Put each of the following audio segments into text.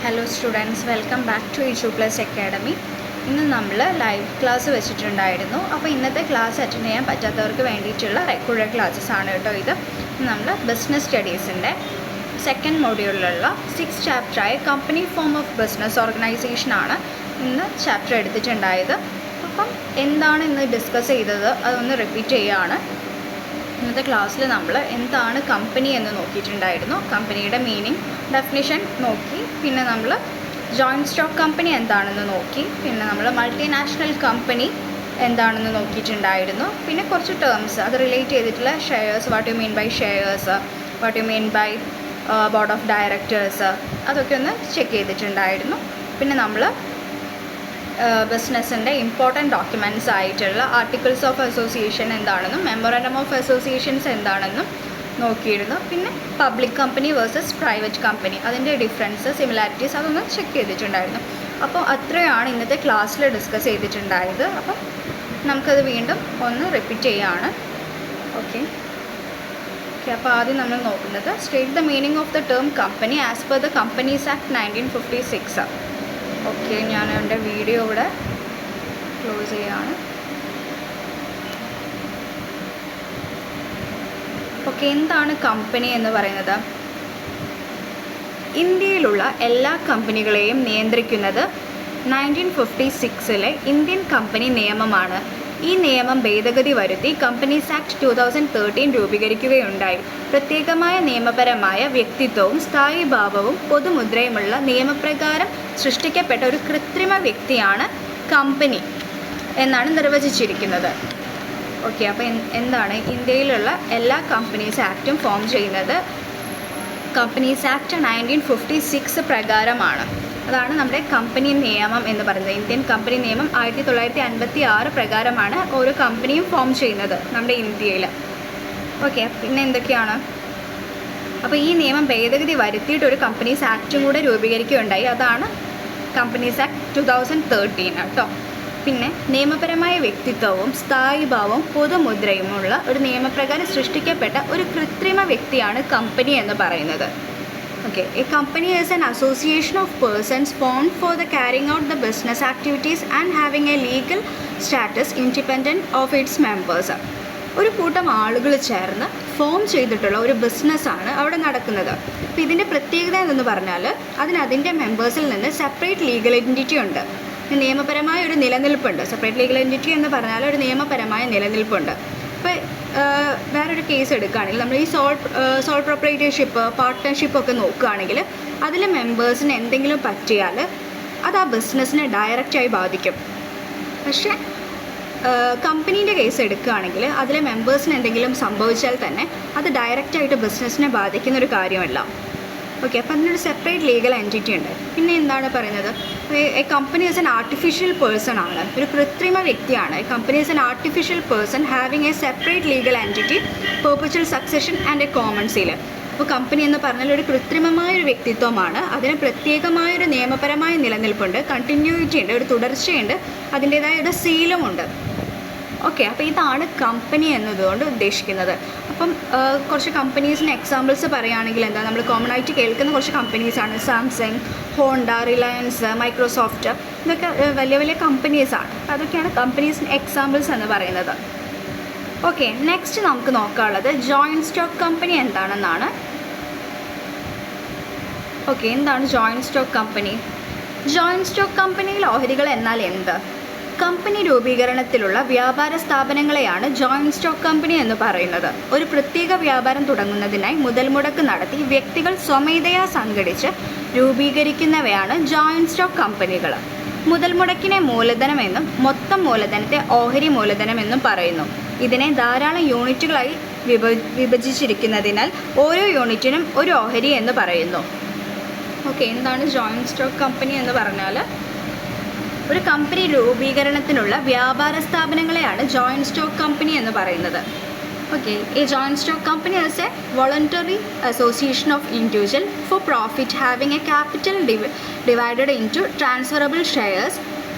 Hello students, welcome back to E two plus academy. ഇന്ന് നമ്മൾ live class വെച്ചിട്ടുണ്ടായിരുന്നു. അപ്പോൾ ഇന്നത്തെ ക്ലാസ് അറ്റൻഡ് ചെയ്യാൻ പറ്റാത്തവർക്ക് വേണ്ടിയിട്ടുള്ള റെക്കോർഡഡ് ക്ലാസ്സസ് ആണ് കേട്ടോ ഇത്. നമ്മൾ ബിസിനസ് സ്റ്റഡീസിൻ്റെ സെക്കൻഡ് മൊഡ്യൂളിലുള്ള 6th ചാപ്റ്ററായ കമ്പനി ഫോം ഓഫ് ബിസിനസ് ഓർഗനൈസേഷനാണ് ഇന്ന് ചാപ്റ്റർ എടുത്തിട്ടുണ്ടായത്. അപ്പം എന്താണ് ഇന്ന് ഡിസ്കസ് ചെയ്തത് അതൊന്ന് റിപ്പീറ്റ് ചെയ്യുകയാണ്. ഇന്നത്തെ ക്ലാസ്സിൽ നമ്മൾ എന്താണ് കമ്പനി എന്ന് നോക്കിയിട്ടുണ്ടായിരുന്നു. കമ്പനിയുടെ മീനിങ്, ഡെഫിനിഷൻ നോക്കി. പിന്നെ നമ്മൾ ജോയിൻറ്റ് സ്റ്റോക്ക് കമ്പനി എന്താണെന്ന് നോക്കി. പിന്നെ നമ്മൾ മൾട്ടിനാഷണൽ കമ്പനി എന്താണെന്ന് നോക്കിയിട്ടുണ്ടായിരുന്നു. പിന്നെ കുറച്ച് ടേംസ് അത് റിലേറ്റ് ചെയ്തിട്ടുള്ള shares, what you mean by shares, what you mean by board of directors, അതൊക്കെ ഒന്ന് ചെക്ക് ചെയ്തിട്ടുണ്ടായിരുന്നു. പിന്നെ നമ്മൾ ബിസിനസ്സിൻ്റെ ഇമ്പോർട്ടൻറ്റ് ഡോക്യുമെൻറ്റ്സ് ആയിട്ടുള്ള ആർട്ടിക്കിൾസ് ഓഫ് അസോസിയേഷൻ എന്താണെന്നും മെമ്മോറാണ്ടം ഓഫ് അസോസിയേഷൻസ് എന്താണെന്നും നോക്കിയിരുന്നു. പിന്നെ public company versus private company, അതിൻ്റെ ഡിഫറൻസ്, സിമിലാരിറ്റീസ് അതൊന്ന് ചെക്ക് ചെയ്തിട്ടുണ്ടായിരുന്നു. അപ്പോൾ അത്രയാണ് ഇന്നത്തെ ക്ലാസ്സിൽ ഡിസ്കസ് ചെയ്തിട്ടുണ്ടായത്. അപ്പം നമുക്കത് വീണ്ടും ഒന്ന് റിപ്പീറ്റ് ചെയ്യുകയാണ്. ഓക്കെ, അപ്പോൾ ആദ്യം നമ്മൾ നോക്കുന്നത് state the meaning of the term company as per the companies act 1956. Okay, ഞാൻ എൻ്റെ വീഡിയോ ഇവിടെ ക്ലോസ് ചെയ്യുകയാണ്. ഓക്കെ, എന്താണ് കമ്പനി എന്ന് പറയുന്നത്? ഇന്ത്യയിലുള്ള എല്ലാ കമ്പനികളെയും നിയന്ത്രിക്കുന്നത് 1956 ഇന്ത്യൻ കമ്പനി നിയമമാണ്. ഈ നിയമം ഭേദഗതി വരുത്തി കമ്പനീസ് ആക്ട് 2013 രൂപീകരിക്കുകയുണ്ടായി. പ്രത്യേകമായ നിയമപരമായ വ്യക്തിത്വവും സ്ഥായീഭാവവും പൊതുമുദ്രയുമുള്ള നിയമപ്രകാരം സൃഷ്ടിക്കപ്പെട്ട ഒരു കൃത്രിമ വ്യക്തിയാണ് കമ്പനി എന്നാണ് നിർവചിച്ചിരിക്കുന്നത്. ഓക്കെ, അപ്പോൾ എന്താണ് ഇന്ത്യയിലുള്ള എല്ലാ കമ്പനീസ് ആക്റ്റും ഫോം ചെയ്യുന്നത് കമ്പനീസ് ആക്ട് 1956 പ്രകാരമാണ്. അതാണ് നമ്മുടെ കമ്പനി നിയമം എന്ന് പറയുന്നത്. ഇന്ത്യൻ കമ്പനി നിയമം 1956 പ്രകാരമാണ് ഓരോ കമ്പനിയും ഫോം ചെയ്യുന്നത് നമ്മുടെ ഇന്ത്യയിൽ. ഓക്കെ, പിന്നെ എന്തൊക്കെയാണ്? അപ്പോൾ ഈ നിയമം ഭേദഗതി വരുത്തിയിട്ട് ഒരു കമ്പനീസ് ആക്റ്റും കൂടെ രൂപീകരിക്കുകയുണ്ടായി. അതാണ് കമ്പനീസ് ആക്ട് 2013 കേട്ടോ. പിന്നെ നിയമപരമായ വ്യക്തിത്വവും സ്ഥായീഭാവവും പൊതുമുദ്രയുമുള്ള ഒരു നിയമപ്രകാരം സൃഷ്ടിക്കപ്പെട്ട ഒരു കൃത്രിമ വ്യക്തിയാണ് കമ്പനി എന്ന് പറയുന്നത്. Okay, a company is an association of persons formed for the carrying out the business activities and having a legal status independent of its members. ഒരു കൂട്ടം ആളുകൾ ചേർന്ന് ഫോം ചെയ്തിട്ടുള്ള ഒരു ബിസിനസ്സാണ് അവിടെ നടക്കുന്നത്. അപ്പോൾ ഇതിൻ്റെ പ്രത്യേകത എന്തെന്ന് പറഞ്ഞാൽ അതിൻ്റെ മെമ്പേഴ്സിൽ നിന്ന് സെപ്പറേറ്റ് ലീഗൽ എൻറ്റിറ്റി ഉണ്ട്, നിയമപരമായ ഒരു നിലനിൽപ്പുണ്ട്. സെപ്പറേറ്റ് ലീഗൽ എൻറ്റിറ്റി എന്ന് പറഞ്ഞാൽ ഒരു നിയമപരമായ നിലനിൽപ്പുണ്ട്. ഇപ്പോൾ വേറൊരു കേസ് എടുക്കുകയാണെങ്കിൽ നമ്മൾ ഈ സോൾ പ്രൊപ്പറേറ്റർഷിപ്പ്, പാർട്ട്ണർഷിപ്പ് ഒക്കെ നോക്കുകയാണെങ്കിൽ അതിൽ മെമ്പേഴ്സിന് എന്തെങ്കിലും പറ്റിയാൽ അത് ആ ബിസിനസ്സിനെ ഡയറക്റ്റായി ബാധിക്കും. പക്ഷേ കമ്പനീൻ്റെ കേസ് എടുക്കുകയാണെങ്കിൽ അതിലെ മെമ്പേഴ്സിന് എന്തെങ്കിലും സംഭവിച്ചാൽ തന്നെ അത് ഡയറക്റ്റായിട്ട് ബിസിനസ്സിനെ ബാധിക്കുന്നൊരു കാര്യമല്ല. ഓക്കെ, അപ്പോൾ അതിനൊരു സെപ്പറേറ്റ് ലീഗൽ എൻറ്റിറ്റി ഉണ്ട്. പിന്നെ എന്താണ് പറയുന്നത്? A company is an artificial person ആണ്, ഒരു കൃത്രിമ വ്യക്തിയാണ്. A company is an artificial person having a separate legal entity, perpetual succession and a common seal. അപ്പോൾ കമ്പനി എന്ന് പറഞ്ഞാൽ ഒരു കൃത്രിമമായൊരു വ്യക്തിത്വമാണ്. അതിന് പ്രത്യേകമായൊരു നിയമപരമായ നിലനിൽപ്പുണ്ട്, കണ്ടിന്യൂയിറ്റി ഉണ്ട്, ഒരു തുടർച്ചയുണ്ട്, അതിൻ്റേതായ ഒരു സീലുമുണ്ട്. ഓക്കെ, അപ്പോൾ ഇതാണ് കമ്പനി എന്നതുകൊണ്ട് ഉദ്ദേശിക്കുന്നത്. അപ്പം കുറച്ച് കമ്പനീസിന് എക്സാമ്പിൾസ് പറയുകയാണെങ്കിൽ എന്താ, നമ്മൾ കോമൺ ആയിട്ട് കേൾക്കുന്ന കുറച്ച് കമ്പനീസാണ് സാംസങ്, ഹോണ്ട, റിലയൻസ്, മൈക്രോസോഫ്റ്റ്. ഇതൊക്കെ വലിയ വലിയ കമ്പനീസാണ്. അപ്പോൾ അതൊക്കെയാണ് കമ്പനീസിന് എക്സാമ്പിൾസ് എന്ന് പറയുന്നത്. ഓക്കെ, നെക്സ്റ്റ് നമുക്ക് നോക്കാനുള്ളത് ജോയിൻറ്റ് സ്റ്റോക്ക് കമ്പനി എന്താണെന്നാണ്. ഓക്കെ, എന്താണ് joint stock company? Joint stock കമ്പനിയിൽ ഓഹരികൾ എന്നാൽ എന്ത്? കമ്പനി രൂപീകരണത്തിലുള്ള വ്യാപാര സ്ഥാപനങ്ങളെയാണ് ജോയിൻറ്റ് സ്റ്റോക്ക് കമ്പനി എന്ന് പറയുന്നത്. ഒരു പ്രത്യേക വ്യാപാരം തുടങ്ങുന്നതിനായി മുതൽ മുടക്ക് നടത്തി വ്യക്തികൾ സ്വമേധയാ സംഘടിച്ച് രൂപീകരിക്കുന്നവയാണ് ജോയിൻറ്റ് സ്റ്റോക്ക് കമ്പനികൾ. മുതൽ മുടക്കിനെ മൂലധനമെന്നും മൊത്തം മൂലധനത്തെ ഓഹരി മൂലധനമെന്നും പറയുന്നു. ഇതിനെ ധാരാളം യൂണിറ്റുകളായി വിഭജിച്ചിരിക്കുന്നതിനാൽ ഓരോ യൂണിറ്റിനും ഒരു ഓഹരി എന്ന് പറയുന്നു. ഓക്കെ, എന്താണ് ജോയിൻറ്റ് സ്റ്റോക്ക് കമ്പനി എന്ന് പറഞ്ഞാൽ ഒരു കമ്പനി രൂപീകരണത്തിനുള്ള വ്യാപാര സ്ഥാപനങ്ങളെയാണ് ജോയിൻറ്റ് സ്റ്റോക്ക് കമ്പനി എന്ന് പറയുന്നത്. Okay, A joint stock company is A voluntary association of individual for profit having A capital divided into transferable shares.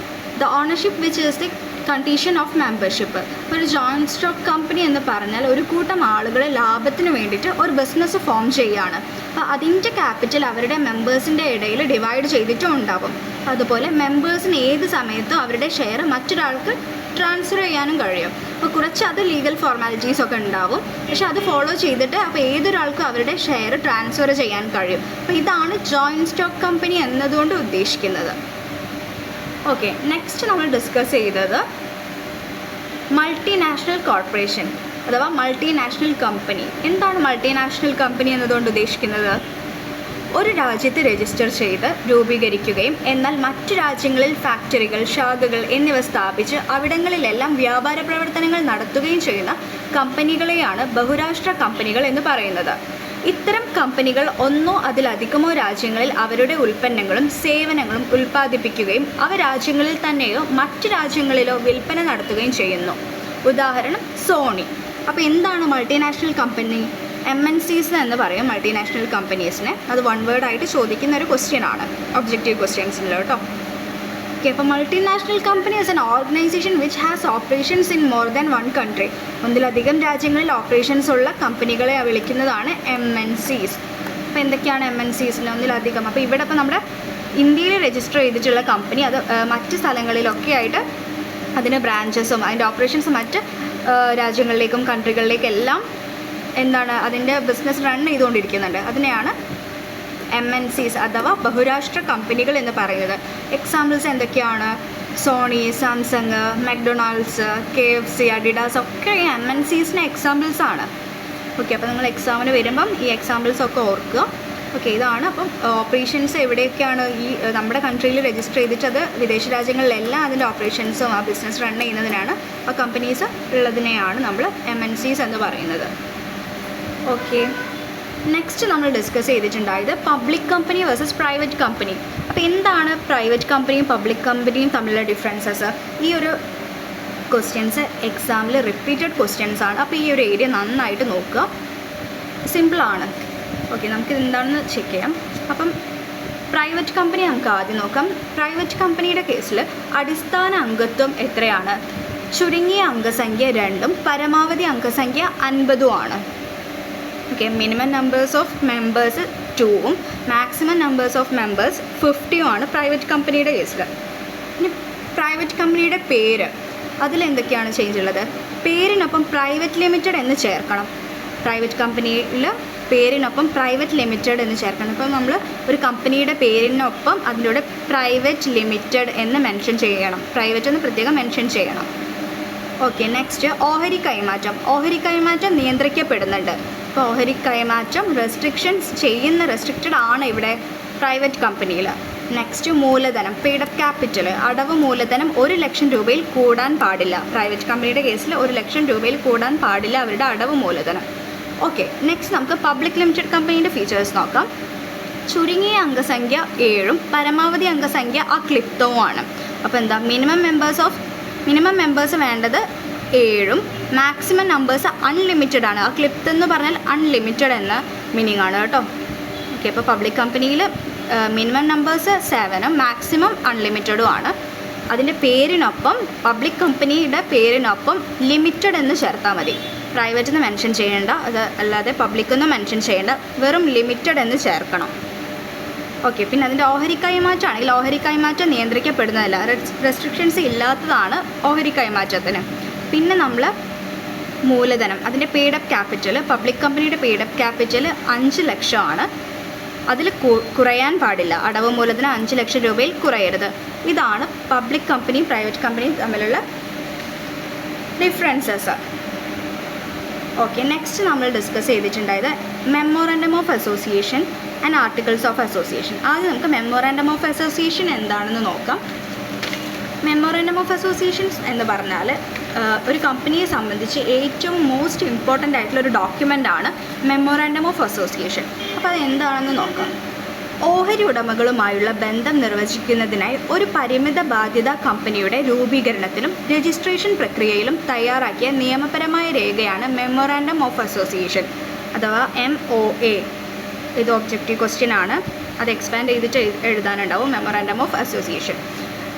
The ownership which is the condition of membership. ഒരു joint stock company എന്ന് പറഞ്ഞാൽ ഒരു കൂട്ടം ആളുകൾ ലാഭത്തിന് വേണ്ടിയിട്ട് ഒരു business form ചെയ്യുകയാണ്. അപ്പോൾ അതിൻ്റെ ക്യാപിറ്റൽ അവരുടെ മെമ്പേഴ്സിൻ്റെ ഇടയിൽ ഡിവൈഡ് ചെയ്തിട്ടും ഉണ്ടാകും. അതുപോലെ മെമ്പേഴ്സിന് ഏത് സമയത്തും അവരുടെ ഷെയർ മറ്റൊരാൾക്ക് ട്രാൻസ്ഫർ ചെയ്യാനും കഴിയും. അപ്പോൾ കുറച്ച് അത് ലീഗൽ ഫോർമാലിറ്റീസ് ഒക്കെ ഉണ്ടാവും, പക്ഷെ അത് ഫോളോ ചെയ്തിട്ട് അപ്പോൾ ഏതൊരാൾക്കും അവരുടെ ഷെയർ ട്രാൻസ്ഫർ ചെയ്യാൻ കഴിയും. അപ്പോൾ ഇതാണ് ജോയിൻറ്റ് സ്റ്റോക്ക് കമ്പനി എന്നതുകൊണ്ട് ഉദ്ദേശിക്കുന്നത്. ഓക്കെ, നെക്സ്റ്റ് നമ്മൾ ഡിസ്കസ് ചെയ്തത് മൾട്ടിനാഷണൽ കോർപ്പറേഷൻ അഥവാ മൾട്ടിനാഷണൽ കമ്പനി. എന്താണ് മൾട്ടിനാഷണൽ കമ്പനി എന്നതുകൊണ്ട് ഉദ്ദേശിക്കുന്നത്? ഒരു രാജ്യത്ത് രജിസ്റ്റർ ചെയ്ത് രൂപീകരിക്കുകയും എന്നാൽ മറ്റു രാജ്യങ്ങളിൽ ഫാക്ടറികൾ, ശാഖകൾ എന്നിവ സ്ഥാപിച്ച് അവിടങ്ങളിലെല്ലാം വ്യാപാര പ്രവർത്തനങ്ങൾ നടത്തുകയും ചെയ്യുന്ന കമ്പനികളെയാണ് ബഹുരാഷ്ട്ര കമ്പനികൾ എന്ന് പറയുന്നത്. ഇത്തരം കമ്പനികൾ ഒന്നോ അതിലധികമോ രാജ്യങ്ങളിൽ അവരുടെ ഉൽപ്പന്നങ്ങളും സേവനങ്ങളും ഉൽപ്പാദിപ്പിക്കുകയും അവ രാജ്യങ്ങളിൽ തന്നെയോ മറ്റു രാജ്യങ്ങളിലോ വിൽപ്പന നടത്തുകയും ചെയ്യുന്നു. ഉദാഹരണം സോണി. അപ്പോൾ എന്താണ് മൾട്ടിനാഷണൽ കമ്പനി? MNCs എന്ന് പറയും മൾട്ടിനാഷണൽ കമ്പനീസിനെ. അത് വൺ വേർഡായിട്ട് ചോദിക്കുന്ന ഒരു ക്വസ്റ്റ്യൻ ആണ് ഒബ്ജക്റ്റീവ് ക്വസ്റ്റ്യൻസിൽ കേട്ടോ. ഓക്കെ, അപ്പോൾ multinational company is an organisation which has operations in more than one country. ഒന്നിലധികം രാജ്യങ്ങളിൽ ഓപ്പറേഷൻസ് ഉള്ള കമ്പനികളെ വിളിക്കുന്നതാണ് MNCs. അപ്പോൾ എന്തൊക്കെയാണ് MNCs? ഒന്നിലധികം. അപ്പോൾ ഇവിടെ ഇപ്പോൾ നമ്മുടെ ഇന്ത്യയിൽ രജിസ്റ്റർ ചെയ്തിട്ടുള്ള കമ്പനി അത് മറ്റ് സ്ഥലങ്ങളിലൊക്കെ ആയിട്ട് അതിന് ബ്രാഞ്ചസും അതിൻ്റെ ഓപ്പറേഷൻസും മറ്റ് രാജ്യങ്ങളിലേക്കും കൺട്രികളിലേക്കെല്ലാം എന്താണ് അതിൻ്റെ ബിസിനസ് റൺ ചെയ്തുകൊണ്ടിരിക്കുന്നുണ്ട്. അതിനെയാണ് MNCs അഥവാ ബഹുരാഷ്ട്ര കമ്പനികൾ എന്ന് പറയുന്നത്. എക്സാമ്പിൾസ് എന്തൊക്കെയാണ്? Sony, Samsung, McDonald's, KFC, Adidas ഒക്കെ ഈ MNCsന് എക്സാമ്പിൾസ് ആണ്. ഓക്കെ, അപ്പോൾ നിങ്ങൾ എക്സാമിന് വരുമ്പം ഈ എക്സാമ്പിൾസ് ഒക്കെ ഓർക്കുക. ഓക്കെ, ഇതാണ്. അപ്പം ഓപ്പറേഷൻസ് എവിടെയൊക്കെയാണ് ഈ നമ്മുടെ കൺട്രിയിൽ രജിസ്റ്റർ ചെയ്തിട്ട് അത് വിദേശ രാജ്യങ്ങളിലെല്ലാം അതിൻ്റെ ഓപ്പറേഷൻസും ആ ബിസിനസ് റൺ ചെയ്യുന്നതിനാണ് ആ കമ്പനീസ് ഉള്ളതിനെയാണ് നമ്മൾ MNCs എന്ന് പറയുന്നത്. ഓക്കെ, നെക്സ്റ്റ് നമ്മൾ ഡിസ്കസ് ചെയ്തിട്ടുണ്ടായത് public company versus private company. അപ്പോൾ എന്താണ് പ്രൈവറ്റ് കമ്പനിയും പബ്ലിക് കമ്പനിയും തമ്മിലുള്ള ഡിഫറൻസസ്? ഈ ഒരു ക്വസ്റ്റ്യൻസ് എക്സാമിൽ റിപ്പീറ്റഡ് ക്വസ്റ്റ്യൻസ് ആണ്. അപ്പോൾ ഈ ഒരു ഏരിയ നന്നായിട്ട് നോക്കുക, സിമ്പിളാണ്. ഓക്കെ, നമുക്കിത് എന്താണെന്ന് ചെക്ക് ചെയ്യാം. അപ്പം പ്രൈവറ്റ് കമ്പനി നമുക്ക് ആദ്യം നോക്കാം. പ്രൈവറ്റ് കമ്പനിയുടെ കേസിൽ അടിസ്ഥാന അംഗത്വം എത്രയാണ്? ചുരുങ്ങിയ അംഗസംഖ്യ 2ഉം പരമാവധി അംഗസംഖ്യ 50ഉം ആണ്. Okay, minimum numbers of members 2ഉം മാക്സിമം നമ്പേഴ്സ് ഓഫ് മെമ്പേഴ്സ് 50ഉം ആണ് പ്രൈവറ്റ് കമ്പനിയുടെ കേസിൽ. ഇനി പ്രൈവറ്റ് കമ്പനിയുടെ പേര്, അതിലെന്തൊക്കെയാണ് ചേഞ്ച് ഉള്ളത്? പേരിനൊപ്പം പ്രൈവറ്റ് ലിമിറ്റഡ് എന്ന് ചേർക്കണം. പ്രൈവറ്റ് കമ്പനിയിൽ പേരിനൊപ്പം പ്രൈവറ്റ് ലിമിറ്റഡ് എന്ന് ചേർക്കണം. ഇപ്പം നമ്മൾ ഒരു കമ്പനിയുടെ പേരിനൊപ്പം അതിലൂടെ പ്രൈവറ്റ് ലിമിറ്റഡ് എന്ന് മെൻഷൻ ചെയ്യണം. പ്രൈവറ്റ് എന്ന് പ്രത്യേകം മെൻഷൻ ചെയ്യണം. ഓക്കെ, നെക്സ്റ്റ് ഓഹരി കൈമാറ്റം. ഓഹരി കൈമാറ്റം നിയന്ത്രിക്കപ്പെടുന്നുണ്ട്. അപ്പോൾ ഓഹരി കൈമാറ്റം റെസ്ട്രിക്റ്റഡ് ആണ് ഇവിടെ പ്രൈവറ്റ് കമ്പനിയിൽ. നെക്സ്റ്റ് മൂലധനം, പെയ്ഡപ്പ് ക്യാപിറ്റൽ. അടവ് മൂലധനം 1 ലക്ഷം രൂപയിൽ കൂടാൻ പാടില്ല. പ്രൈവറ്റ് കമ്പനിയുടെ കേസിൽ 1 ലക്ഷം രൂപയിൽ കൂടാൻ പാടില്ല അവരുടെ അടവ് മൂലധനം. ഓക്കെ, നെക്സ്റ്റ് നമുക്ക് പബ്ലിക് ലിമിറ്റഡ് കമ്പനീൻ്റെ ഫീച്ചേഴ്സ് നോക്കാം. ചുരുങ്ങിയ അംഗസംഖ്യ 7ഉം പരമാവധി അംഗസംഖ്യ അക്ലിപ്തവുമാണ്. അപ്പോൾ എന്താ, മിനിമം മെമ്പേഴ്സ് വേണ്ടത് 7ഉം മാക്സിമം നമ്പേഴ്സ് അൺലിമിറ്റഡ് ആണ്. അക്ലിപ്ത് എന്ന് പറഞ്ഞാൽ അൺലിമിറ്റഡ് എന്ന മീനിങ് ആണ് കേട്ടോ. ഓക്കെ, അപ്പോൾ പബ്ലിക് കമ്പനിയിൽ മിനിമം നമ്പേഴ്സ് 7ഉം മാക്സിമം അൺലിമിറ്റഡും ആണ്. അതിൻ്റെ പേരിനൊപ്പം പബ്ലിക് കമ്പനിയുടെ പേരിനൊപ്പം ലിമിറ്റഡ് എന്ന് ചേർത്താൽ മതി. പ്രൈവറ്റ് എന്ന് മെൻഷൻ ചെയ്യേണ്ട, അത് അല്ലാതെ പബ്ലിക് എന്ന് മെൻഷൻ ചെയ്യേണ്ട, വെറും ലിമിറ്റഡ് എന്ന് ചേർക്കണം. ഓക്കെ, പിന്നെ അതിൻ്റെ ഓഹരി കൈമാറ്റമാണെങ്കിൽ ഓഹരി കൈമാറ്റം നിയന്ത്രിക്കപ്പെടുന്നതല്ല, റെസ്ട്രിക്ഷൻസ് ഇല്ലാത്തതാണ് ഓഹരി കൈമാറ്റത്തിന്. പിന്നെ നമ്മൾ മൂലധനം, അതിൻ്റെ പെയ്ഡപ്പ് ക്യാപിറ്റൽ, പബ്ലിക് കമ്പനിയുടെ പെയ്ഡപ്പ് ക്യാപിറ്റൽ 5 ലക്ഷമാണ്. അതിൽ കുറയാൻ പാടില്ല. അടവ് മൂലധനം 5 ലക്ഷം രൂപയിൽ കുറയരുത്. ഇതാണ് പബ്ലിക് കമ്പനിയും പ്രൈവറ്റ് കമ്പനിയും തമ്മിലുള്ള ഡിഫറൻസസ്. ഓക്കെ, നെക്സ്റ്റ് നമ്മൾ ഡിസ്കസ് ചെയ്തിട്ടുണ്ടായത് memorandum of association and articles of association. ആദ്യം നമുക്ക് മെമ്മോറാൻഡം ഓഫ് അസോസിയേഷൻ എന്താണെന്ന് നോക്കാം. മെമ്മോറാൻഡം ഓഫ് അസോസിയേഷൻസ് എന്ന് പറഞ്ഞാൽ ഒരു കമ്പനിയെ സംബന്ധിച്ച് ഏറ്റവും മോസ്റ്റ് ഇമ്പോർട്ടൻ്റ് ആയിട്ടുള്ളൊരു ഡോക്യുമെൻ്റ് ആണ് മെമ്മോറാൻഡം ഓഫ് അസോസിയേഷൻ. അപ്പോൾ അത് എന്താണെന്ന് നോക്കാം. ഓഹരി ഉടമകളുമായുള്ള ബന്ധം നിർവചിക്കുന്നതിനായി ഒരു പരിമിത ബാധ്യത കമ്പനിയുടെ രൂപീകരണത്തിലും രജിസ്ട്രേഷൻ പ്രക്രിയയിലും തയ്യാറാക്കിയ നിയമപരമായ രേഖയാണ് മെമ്മോറാൻഡം ഓഫ് അസോസിയേഷൻ അഥവാ MOA. ഇത് ഒബ്ജക്റ്റീവ് ക്വസ്റ്റ്യൻ ആണ്, അത് എക്സ്പാൻഡ് ചെയ്തിട്ട് എഴുതാനുണ്ടാവും. Memorandum of association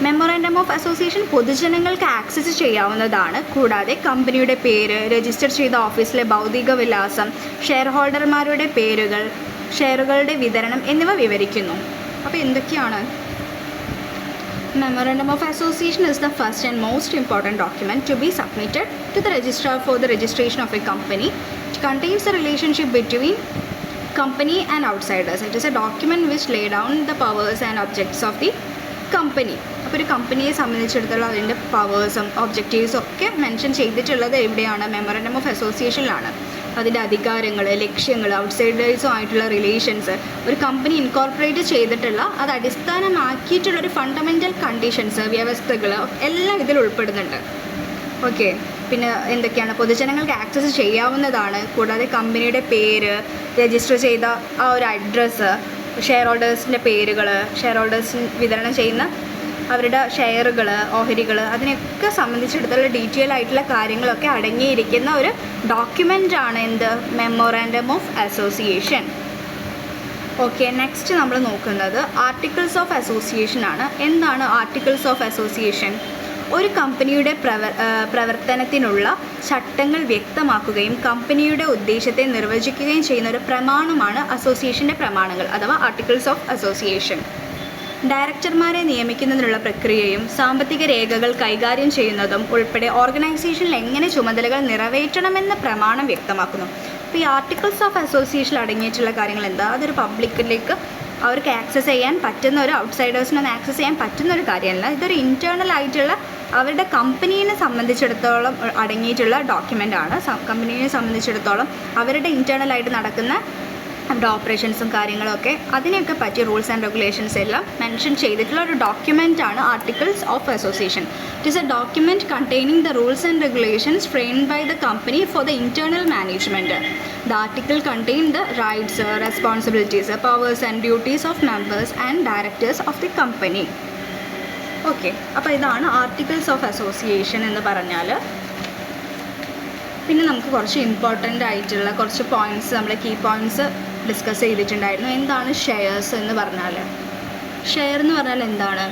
memorandum of association പൊതുജനങ്ങൾക്ക് ആക്സസ് ചെയ്യാവുന്നതാണ്. കൂടാതെ കമ്പനിയുടെ പേര്, രജിസ്റ്റർ ചെയ്ത ഓഫീസിലെ ഭൗതിക വിലാസം, ഷെയർ ഹോൾഡർമാരുടെ പേരുകൾ, ഷെയറുകളുടെ വിതരണം എന്നിവ വിവരിക്കുന്നു. അപ്പോൾ എന്തൊക്കെയാണ്? Memorandum of Association is the first and most important document to be submitted to the registrar for the registration of a company. It contains the relationship between company and outsiders. It is a document which lay down the powers and objectives of the company. അപ്പോൾ ഒരു കമ്പനിയെ സംബന്ധിച്ചിടത്തോളം അതിൻ്റെ പവേഴ്സും ഒബ്ജക്റ്റീവ്സും ഒക്കെ mention ചെയ്തിട്ടുള്ളത് എവിടെയാണ്? Memorandum of അസോസിയേഷനിലാണ്. അതിൻ്റെ അധികാരങ്ങൾ, ലക്ഷ്യങ്ങൾ, ഔട്ട്സൈഡേഴ്സും ആയിട്ടുള്ള റിലേഷൻസ്, ഒരു കമ്പനി ഇൻകോർപ്പറേറ്റ് ചെയ്തിട്ടുള്ള അത് അടിസ്ഥാനമാക്കിയിട്ടുള്ളൊരു ഫണ്ടമെൻ്റൽ കണ്ടീഷൻസ്, വ്യവസ്ഥകൾ എല്ലാം ഇതിൽ ഉൾപ്പെടുന്നുണ്ട്. ഓക്കെ, പിന്നെ എന്തൊക്കെയാണ്? പൊതുജനങ്ങൾക്ക് ആക്സസ് ചെയ്യാവുന്നതാണ്. കൂടാതെ കമ്പനിയുടെ പേര്, രജിസ്റ്റർ ചെയ്ത ആ ഒരു അഡ്രസ്സ്, ഷെയർ ഹോൾഡേഴ്സിൻ്റെ പേരുകൾ, ഷെയർ ഹോൾഡേഴ്സിന് വിതരണം ചെയ്യുന്ന അവരുടെ ഷെയറുകൾ, ഓഹരികൾ, അതിനൊക്കെ സംബന്ധിച്ചിടത്തോളം ഡീറ്റെയിൽ ആയിട്ടുള്ള കാര്യങ്ങളൊക്കെ അടങ്ങിയിരിക്കുന്ന ഒരു ഡോക്യുമെൻ്റാണ് എന്ത്? Memorandum of association. Okay, next നമ്മൾ നോക്കുന്നത് ആർട്ടിക്കിൾസ് ഓഫ് അസോസിയേഷൻ ആണ്. എന്താണ് ആർട്ടിക്കിൾസ് ഓഫ് അസോസിയേഷൻ? ഒരു കമ്പനിയുടെ പ്രവർത്തനത്തിനുള്ള ചട്ടങ്ങൾ വ്യക്തമാക്കുകയും കമ്പനിയുടെ ഉദ്ദേശത്തെ നിർവചിക്കുകയും ചെയ്യുന്ന ഒരു പ്രമാണമാണ് അസോസിയേഷൻ്റെ പ്രമാണങ്ങൾ അഥവാ ആർട്ടിക്കിൾസ് ഓഫ് അസോസിയേഷൻ. ഡയറക്ടർമാരെ നിയമിക്കുന്നതിനുള്ള പ്രക്രിയയും സാമ്പത്തിക രേഖകൾ കൈകാര്യം ചെയ്യുന്നതും ഉൾപ്പെടെ ഓർഗനൈസേഷനിൽ എങ്ങനെ ചുമതലകൾ നിറവേറ്റണമെന്ന പ്രമാണം വ്യക്തമാക്കുന്നു. അപ്പോൾ ഈ ആർട്ടിക്കിൾസ് ഓഫ് അസോസിയേഷനിൽ അടങ്ങിയിട്ടുള്ള കാര്യങ്ങൾ എന്താ? അതൊരു പബ്ലിക്കിലേക്ക് അവർക്ക് ആക്സസ് ചെയ്യാൻ പറ്റുന്ന, ഒരു ഔട്ട്സൈഡേഴ്സിനൊന്നും ആക്സസ് ചെയ്യാൻ പറ്റുന്ന ഒരു കാര്യമല്ല. ഇതൊരു ഇൻറ്റേർണൽ ആയിട്ടുള്ള അവരുടെ കമ്പനീനെ സംബന്ധിച്ചിടത്തോളം അടങ്ങിയിട്ടുള്ള ഡോക്യുമെൻ്റാണ്. കമ്പനീനെ സംബന്ധിച്ചിടത്തോളം അവരുടെ ഇൻറ്റേർണലായിട്ട് നടക്കുന്ന അവരുടെ ഓപ്പറേഷൻസും കാര്യങ്ങളൊക്കെ അതിനെയൊക്കെ പറ്റിയ റൂൾസ് ആൻഡ് റെഗുലേഷൻസ് എല്ലാം മെൻഷൻ ചെയ്തിട്ടുള്ള ഒരു ഡോക്യുമെൻ്റാണ് articles of association. It is a document containing the rules and regulations framed by the company for the internal management. The article contain the rights, responsibilities, powers and duties of members and directors of the company. Okay, അപ്പോൾ ഇതാണ് articles of association എന്ന് പറഞ്ഞാൽ. പിന്നെ നമുക്ക് കുറച്ച് important ആയിട്ടുള്ള കുറച്ച് points, നമ്മൾ കീ പോയിൻറ്റ്സ് ഡിസ്കസ് ചെയ്തിട്ടുണ്ടായിരുന്നു. എന്താണ് ഷെയർസ് എന്ന് പറഞ്ഞാൽ? ഷെയർ എന്ന് പറഞ്ഞാൽ എന്താണ്?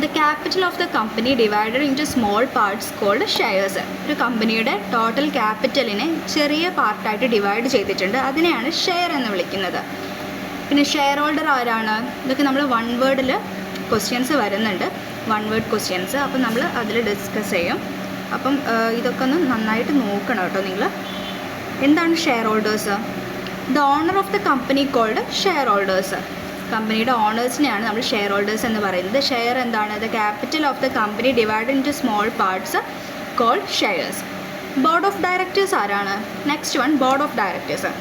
The capital of the company divided into small parts called shares. ഒരു കമ്പനിയുടെ ടോട്ടൽ ക്യാപിറ്റലിനെ ചെറിയ പാർട്ടായിട്ട് ഡിവൈഡ് ചെയ്തിട്ടുണ്ട്, അതിനെയാണ് ഷെയർ എന്ന് വിളിക്കുന്നത്. പിന്നെ ഷെയർ ഹോൾഡർ ആരാണ്? ഇതൊക്കെ നമ്മൾ വൺ വേർഡിൽ ക്വസ്റ്റ്യൻസ് വരുന്നുണ്ട്, വൺ വേർഡ് ക്വസ്റ്റ്യൻസ്. അപ്പം നമ്മൾ അതിൽ ഡിസ്കസ് ചെയ്യും. അപ്പം ഇതൊക്കെ ഒന്ന് നന്നായിട്ട് നോക്കണം കേട്ടോ നിങ്ങൾ. എന്താണ് shareholders? The owner of the company called shareholders. കമ്പനിയുടെ ഓണേഴ്സിനെയാണ് നമ്മൾ ഷെയർ ഹോൾഡേഴ്സ് എന്ന് പറയുന്നത്. ഷെയർ എന്താണ്? The capital of the company divide into small parts called shares. Board of directors ആരാണ്? Next one, board of directors.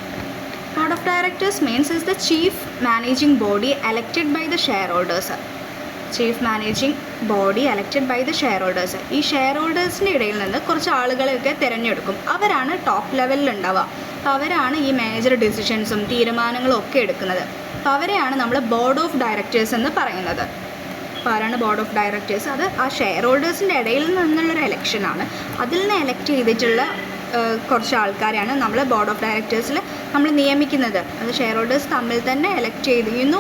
Board of directors means is the chief managing body elected by the shareholders. Chief managing body elected by the shareholders. ഈ share ഹോൾഡേഴ്സിൻ്റെ ഇടയിൽ നിന്ന് കുറച്ച് ആളുകളെയൊക്കെ തിരഞ്ഞെടുക്കും. അവരാണ് top ലെവലിൽ ഉണ്ടാവുക. അപ്പോൾ അവരാണ് ഈ മേജർ ഡിസിഷൻസും തീരുമാനങ്ങളും ഒക്കെ എടുക്കുന്നത്. അപ്പോൾ അവരെയാണ് നമ്മൾ ബോർഡ് ഓഫ് ഡയറക്ടേഴ്സ് എന്ന് പറയുന്നത്. അപ്പോൾ ആരാണ് ബോർഡ് ഓഫ് ഡയറക്ടേഴ്സ്? അത് ആ ഷെയർ ഹോൾഡേഴ്സിൻ്റെ ഇടയിൽ നിന്നുള്ളൊരു എലക്ഷനാണ്. അതിൽ നിന്ന് എലക്ട് ചെയ്തിട്ടുള്ള കുറച്ച് ആൾക്കാരെയാണ് നമ്മൾ ബോർഡ് ഓഫ് ഡയറക്ടേഴ്സിൽ നമ്മൾ നിയമിക്കുന്നത്. അത് ഷെയർ ഹോൾഡേഴ്സ് തമ്മിൽ തന്നെ എലക്ട് ചെയ്യുന്നു.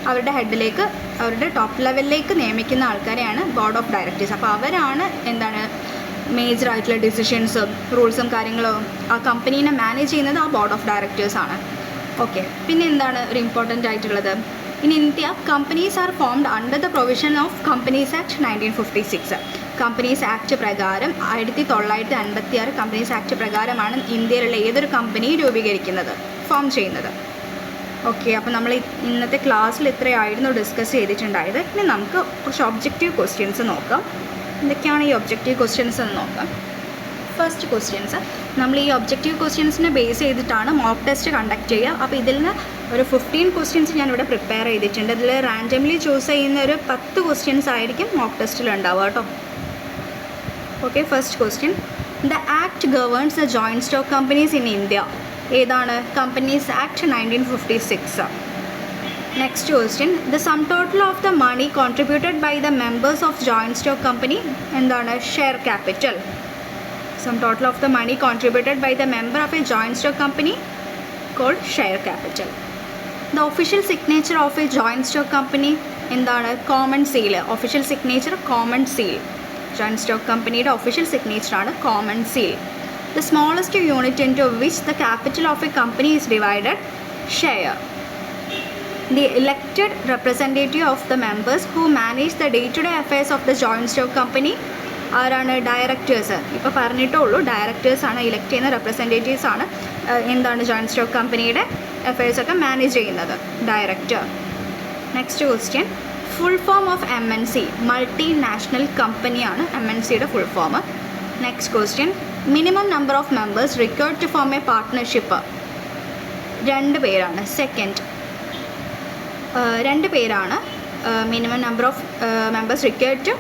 അവരുടെ ഹെഡിലേക്ക്, അവരുടെ ടോപ്പ് ലെവലിലേക്ക് നിയമിക്കുന്ന ആൾക്കാരെയാണ് ബോർഡ് ഓഫ് ഡയറക്ടേഴ്സ്. അപ്പോൾ അവരാണ് എന്താണ് മേജർ ആയിട്ടുള്ള ഡിസിഷൻസും റൂൾസും കാര്യങ്ങളും ആ കമ്പനീനെ മാനേജ് ചെയ്യുന്നത് ആ ബോർഡ് ഓഫ് ഡയറക്ടേഴ്സാണ്. ഓക്കെ, പിന്നെ എന്താണ് ഒരു ഇമ്പോർട്ടൻ്റ് ആയിട്ടുള്ളത്? In India companies are formed under the provision of companies act 1956. Companies act പ്രകാരം 1956 കമ്പനീസ് ആക്ട് പ്രകാരമാണ് ഇന്ത്യയിലുള്ള ഏതൊരു കമ്പനിയും രൂപീകരിക്കുന്നത്, ഫോം ചെയ്യുന്നത്. ഓക്കെ, അപ്പോൾ നമ്മൾ ഇന്നത്തെ ക്ലാസ്സിൽ ഇത്രയായിരുന്നു ഡിസ്കസ് ചെയ്തിട്ടുണ്ടായത്. ഇനി നമുക്ക് കുറച്ച് ഒബ്ജക്റ്റീവ് ക്വസ്റ്റ്യൻസ് നോക്കാം. എന്തൊക്കെയാണ് ഈ ഒബ്ജക്റ്റീവ് ക്വസ്റ്റ്യൻസ് എന്ന് നോക്കാം. ഫസ്റ്റ് ക്വസ്റ്റ്യൻസ്, നമ്മൾ ഈ ഒബ്ജക്റ്റീവ് ക്വസ്റ്റ്യൻസിനെ ബേസ് ചെയ്തിട്ടാണ് മോക്ക് ടെസ്റ്റ് കണ്ടക്ട് ചെയ്യുക. അപ്പോൾ ഇതിൽ നിന്ന് ഒരു 15 ക്വസ്റ്റ്യൻസ് ഞാനിവിടെ പ്രിപ്പയർ ചെയ്തിട്ടുണ്ട്. ഇതിൽ റാൻഡംലി ചൂസ് ചെയ്യുന്ന ഒരു 10 ക്വസ്റ്റ്യൻസ് ആയിരിക്കും മോക്ക് ടെസ്റ്റിൽ ഉണ്ടാവുക കേട്ടോ. Okay, first question, the act governs the joint stock companies in India. ഏതാണ്? Companies act 1956. Next question, the sum total of the money contributed by the members of joint stock company. എന്താണ്? Share capital. Sum total of the money contributed by the member of a joint stock company called share capital. The official signature of a joint stock company എന്താണ്? Common seal. Official signature common seal. Joint stock കമ്പനിയുടെ official സിഗ്നേച്ചറാണ് common seal. The smallest unit into which the capital of a company is divided, share. The elected representative of the members who manage the day-to-day affairs of the joint stock company ആരാണ്? Directors. ഇപ്പോൾ പറഞ്ഞിട്ടേ ഉള്ളൂ, ഡയറക്ടേഴ്സാണ് elect ചെയ്യുന്ന representatives ആണ് എന്താണ് joint stock കമ്പനിയുടെ അഫയേഴ്സൊക്കെ manage ചെയ്യുന്നത്, director. Next question, full form of MNC, multinational കമ്പനിയാണ് MNCയുടെ full form. Next question, minimum number of members required to form a partnership, 2 പേരാണ്. സെക്കൻഡ്, 2 പേരാണ് minimum number of members required to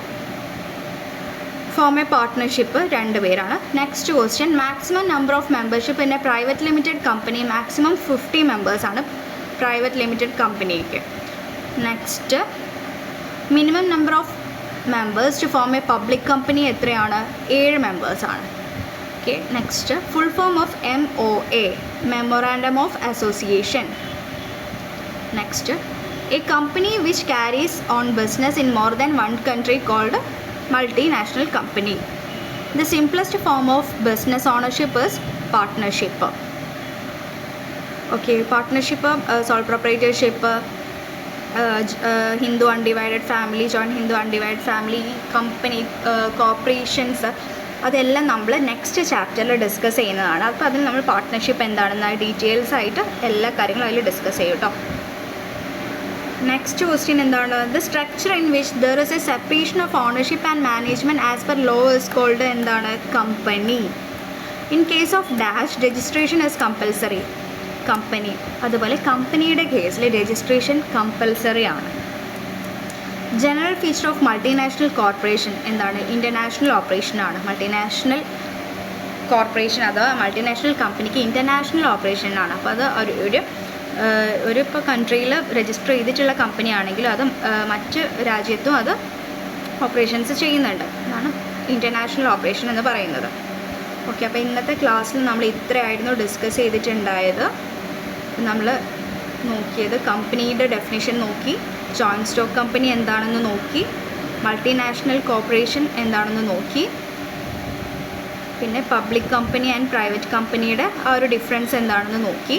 form a partnership, 2 പേരാണ്. Next question, maximum number of membership in a private limited company, maximum 50 മെമ്പേഴ്സാണ് private limited കമ്പനിക്ക്. Next, minimum number of members to form a public company എത്രയാണ്? 7 മെമ്പേഴ്സാണ്. Okay. Next, full form of MOA, memorandum of association. Next, a company which carries on business in more than one country called multinational company. The simplest form of business ownership is partnership. Okay, partnership, sole proprietorship, Hindu undivided family, joint Hindu undivided family, company, corporations, അതെല്ലാം നമ്മൾ next ചാപ്റ്ററിൽ discuss ചെയ്യുന്നതാണ്. അപ്പോൾ അതിൽ നമ്മൾ partnership എന്താണെന്ന് details ആയിട്ട് എല്ലാ കാര്യങ്ങളും അതിൽ ഡിസ്കസ് ചെയ്യും കേട്ടോ. നെക്സ്റ്റ് ക്വസ്റ്റ്യൻ എന്താണ്? The structure in which there is a separation of ownership and management as per law is called എന്താണ്? Company. In case of dash registration is compulsory, company. അതുപോലെ കമ്പനിയുടെ കേസിൽ രജിസ്ട്രേഷൻ കമ്പൽസറി ആണ്. General feature of multinational corporation എന്താണ്? International ഓപ്പറേഷനാണ്. Multinational corporation അഥവാ multinational കമ്പനിക്ക് international ഓപ്പറേഷനാണ്. അപ്പോൾ അത് ഒരു ഇപ്പോൾ കൺട്രിയിൽ രജിസ്റ്റർ ചെയ്തിട്ടുള്ള കമ്പനി ആണെങ്കിലും അത് മറ്റ് രാജ്യത്തും അത് ഓപ്പറേഷൻസ് ചെയ്യുന്നുണ്ട്. അതാണ് ഇൻ്റർനാഷണൽ ഓപ്പറേഷൻ എന്ന് പറയുന്നത്. ഓക്കെ, അപ്പോൾ ഇന്നത്തെ ക്ലാസ്സിൽ നമ്മൾ ഇത്രയായിരുന്നു ഡിസ്കസ് ചെയ്തിട്ടുണ്ടായത്. നമ്മൾ നോക്കിയത് കമ്പനിയുടെ ഡെഫിനിഷൻ നോക്കി, ജോയിൻറ്റ് സ്റ്റോക്ക് കമ്പനി എന്താണെന്ന് നോക്കി, മൾട്ടിനാഷണൽ കോർപ്പറേഷൻ എന്താണെന്ന് നോക്കി, പിന്നെ പബ്ലിക് കമ്പനി ആൻഡ് പ്രൈവറ്റ് കമ്പനിയുടെ ആ ഒരു ഡിഫറൻസ് എന്താണെന്ന് നോക്കി,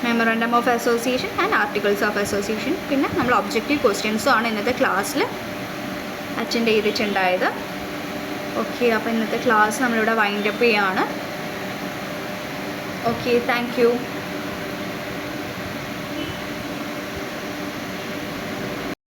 memorandum of association and articles of association, പിന്നെ നമ്മൾ ഒബ്ജക്റ്റീവ് ക്വസ്റ്റ്യൻസും ആണ് ഇന്നത്തെ ക്ലാസ്സിൽ അറ്റൻഡ് ചെയ്തിട്ടുണ്ടായത്. ഓക്കെ, അപ്പോൾ ഇന്നത്തെ ക്ലാസ് നമ്മളിവിടെ വൈൻഡപ്പ് ചെയ്യാണ്. Okay, thank you.